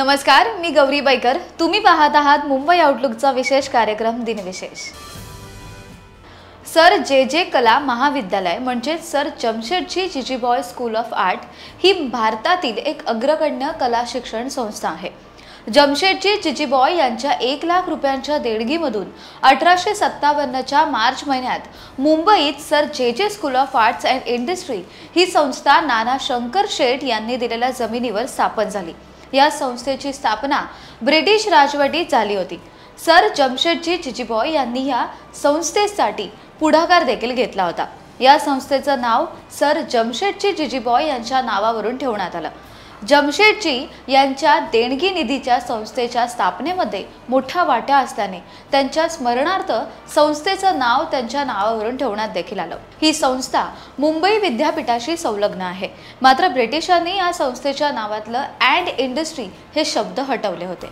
नमस्कार, मी गौरी बैकर। तुम्ही पाहत आहात मुंबई आउटलुकचा विशेष कार्यक्रम दिनविशेष। सर जे कला महाविद्यालय म्हणजे sir Jamsetjee Jejeebhoy school of art ही भारतातील एक अग्रगण्य कला शिक्षण संस्था आहे। जमशेदजी जिजीबॉय यांच्या 1 लाख रुपयांच्या देणगीमधून 1857च्या मार्च महिन्यात मुंबईत sir J school of arts and industry ही संस्था नाना शंकर शेठ यांनी दिलेल्या जमिनीवर स्थापन झाली। या संस्थेची स्थापना ब्रिटिश राजवटीत झाली होती। सर जमशेदजी जिजीबॉय यांनी या संस्थेसाठी पुढाकार देखील घेतला होता। या संस्थेचं नाव सर जमशेदजी जिजीबॉय यांच्या नावावरून ठेवण्यात आलं। जमशेदजी यांच्या देणगी निधीच्या संस्थेच्या स्थापनेमध्ये मोठा वाटा असल्याने त्यांच्या स्मरणार्थ संस्थेचं नाव त्यांच्या नावावरून ठेवण्यात देखील आलं। ही संस्था मुंबई विद्यापीठाशी संलग्न आहे, मात्र ब्रिटिशांनी या संस्थेच्या नावातलं अँड इंडस्ट्री हे शब्द हटवले होते।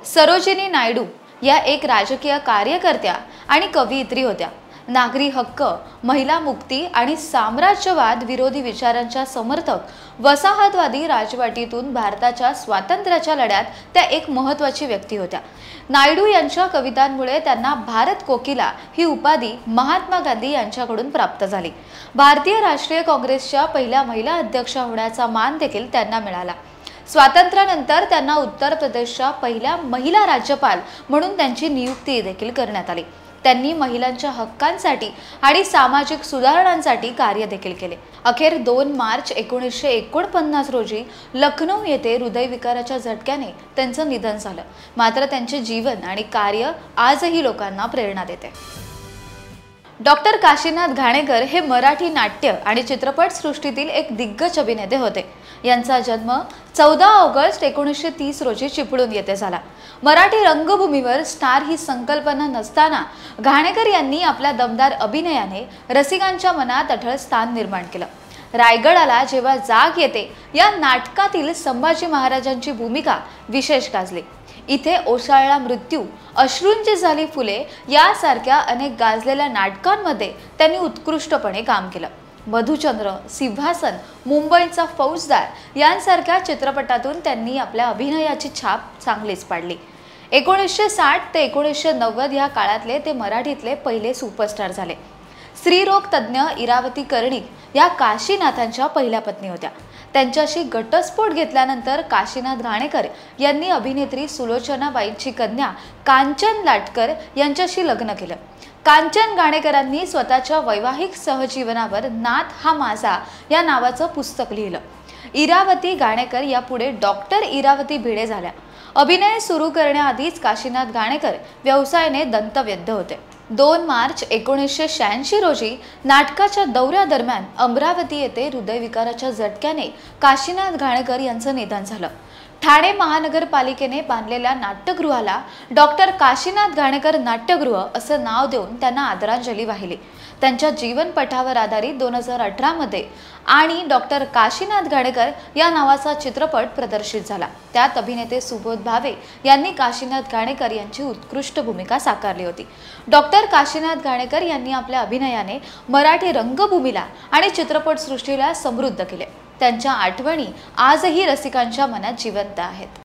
सरोजिनी नायडू या एक राजकीय कार्यकर्त्या आणि कवयित्री होत्या। नागरी हक्क, महिला मुक्ती आणि साम्राज्यवाद विरोधी विचारांच्या समर्थक, वसाहतवादी राजवटीतून भारताच्या स्वातंत्र्याच्या लढ्यात त्या एक महत्त्वाची व्यक्ती होत्या। नायडू यांच्या कवितांमुळे त्यांना भारत कोकिला ही उपाधी महात्मा गांधी यांच्याकडून प्राप्त झाली। भारतीय राष्ट्रीय काँग्रेसच्या पहिल्या महिला अध्यक्ष होण्याचा मान देखील त्यांना मिळाला। स्वातंत्र्यानंतर त्यांना उत्तर प्रदेशच्या पहिल्या महिला राज्यपाल म्हणून त्यांची नियुक्ती देखील करण्यात आली। त्यांनी महिलांच्या हक्कांसाठी आणि सामाजिक सुधारणांसाठी कार्य देखील केले। अखेर 2 मार्च 1949 रोजी लखनौ येथे हृदयविकाराच्या झटक्याने त्यांचं निधन झालं, मात्र त्यांचे जीवन आणि कार्य आजही लोकांना प्रेरणा देते। डॉक्टर काशीनाथ घाणेकर हे मराठी नाट्य आणि चित्रपट सृष्टीतील एक दिग्गज अभिनेते होते। यांचा जन्म 14 ऑगस्ट 1930 रोजी चिपळूण येथे झाला। मराठी रंगभूमीवर स्टार ही संकल्पना नसताना घाणेकर यांनी आपल्या दमदार अभिनयाने रसिकांच्या मनात अढळ स्थान निर्माण केलं। रायगडाला जेव्हा जाग येते या नाटकातील संभाजी महाराजांची भूमिका विशेष गाजली। इथे ओसाळला मृत्यू, अश्रूंची झाली फुले यासारख्या अनेक गाजलेल्या नाटकांमध्ये त्यांनी उत्कृष्टपणे काम केलं। मधुचंद्र, सिंहासन, मुंबईचा फौजदार यांसारख्या चित्रपटातून त्यांनी आपल्या अभिनयाची छाप चांगलीच पाडली। 1960 ते 1990 या काळातले ते मराठीतले पहिले सुपरस्टार झाले। स्त्रीरोग तज्ञ इरावती कर्णिक या काशीनाथांच्या पहिल्या पत्नी होत्या। त्यांच्याशी घटस्फोट घेतल्यानंतर काशीनाथ घाणेकर यांनी अभिनेत्री सुलोचनाबाईंची कन्या कांचन लाटकर यांच्याशी लग्न केलं। कांचन घाणेकरांनी स्वतःच्या वैवाहिक सहजीवनावर नाथ हा माझा या नावाचं पुस्तक लिहिलं। इरावती घाणेकर या पुढे डॉक्टर इरावती भिडे झाल्या। अभिनय सुरू करण्याआधीच काशीनाथ घाणेकर व्यवसायाने दंतवैद्य होते। 2 मार्च 1986 रोजी नाटकाच्या दौऱ्यादरम्यान अमरावती येथे हृदयविकाराच्या झटक्याने काशीनाथ घाणेकर यांचं निधन झालं। ठाणे महानगरपालिकेने बांधलेल्या नाट्यगृहाला डॉक्टर काशीनाथ घाणेकर नाट्यगृह असं नाव देऊन त्यांना आदरांजली वाहिली। त्यांच्या जीवनपटावर आधारित 2018 मध्ये आणि डॉक्टर काशीनाथ घाणेकर या नावाचा चित्रपट प्रदर्शित झाला। त्यात अभिनेते सुबोध भावे यांनी काशीनाथ घाणेकर यांची उत्कृष्ट भूमिका साकारली होती। डॉक्टर काशीनाथ घाणेकर यांनी आपल्या अभिनयाने मराठी रंगभूमीला आणि चित्रपटसृष्टीला समृद्ध केले। त्यांच्या आठवणी आजही रसिकांच्या मनात जिवंत आहेत।